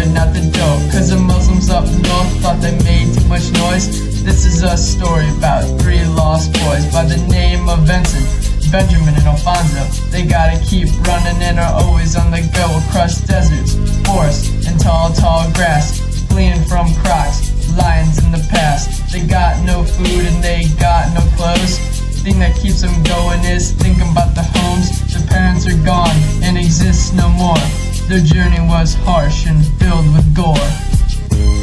but not the dough. Cause the Muslims up north thought they made too much noise. This is a story about three lost boys by the name of Vincent, Benjamin, and Alfonso. They gotta keep running and are always on the go across deserts, forests, and tall grass, fleeing from crocs, lions in the past. They got no food and they got no clothes. Thing that keeps them going is thinking about the homes. Their parents are gone and exist no more. Their journey was harsh and filled with gore.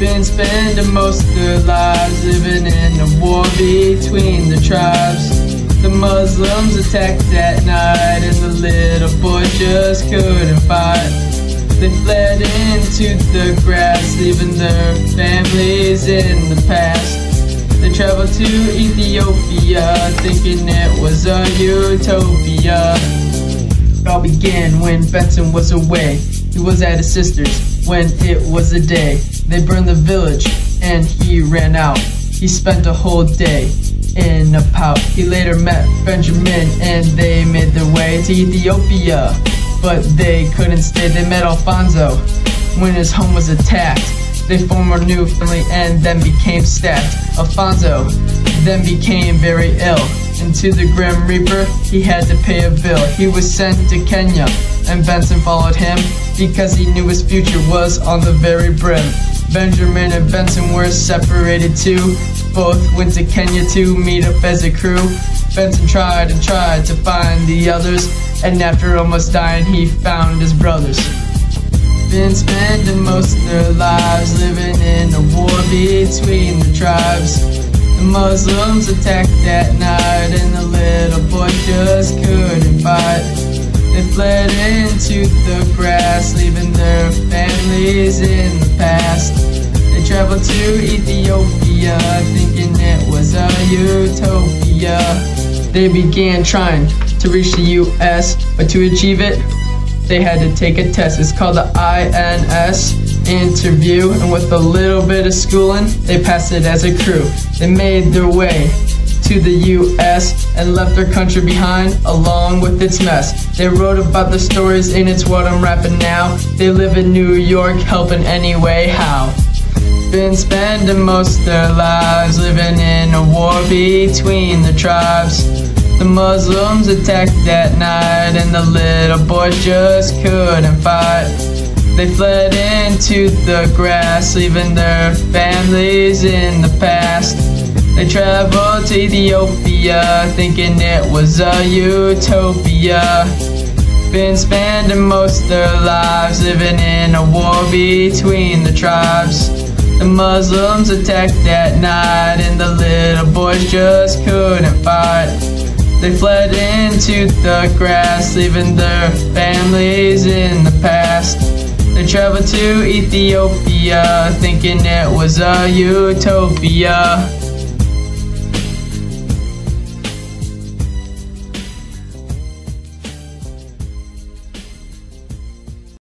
Been spending most of their lives living in a war between the tribes. The Muslims attacked at night and the little boys just couldn't fight. They fled into the grass, leaving their families in the past. They traveled to Ethiopia, thinking it was a utopia. It all began when Benson was away. He was at his sister's when it was a day. They burned the village and he ran out. He spent a whole day in a pout. He later met Benjamin and they made their way to Ethiopia, but they couldn't stay. They met Alfonso when his home was attacked. They formed a new family and then became stacked. Alfonso then became very ill, and to the Grim Reaper he had to pay a bill. He was sent to Kenya and Benson followed him because he knew his future was on the very brim. Benjamin and Benson were separated too. Both went to Kenya to meet up as a crew. Benson tried and tried to find the others, and after almost dying he found his brothers. Been spending most of their lives living in a war between the tribes. The Muslims attacked at night and the little boys just couldn't fight. They fled into the grass, leaving their families in the past. They traveled to Ethiopia, thinking it was a utopia. They began trying to reach the US, but to achieve it, they had to take a test. It's called the INS interview, and with a little bit of schooling, they passed it as a crew. They made their way to the US and left their country behind along with its mess. They wrote about the stories and it's what I'm rapping now. They live in New York, helping any way how. Been spending most of their lives living in a war between the tribes. The Muslims attacked that night and the little boys just couldn't fight. They fled into the grass, leaving their families in the past. They traveled to Ethiopia, thinking it was a utopia. Been spending most of their lives living in a war between the tribes. The Muslims attacked at night and the little boys just couldn't fight. They fled into the grass, leaving their families in the past. They traveled to Ethiopia, thinking it was a utopia.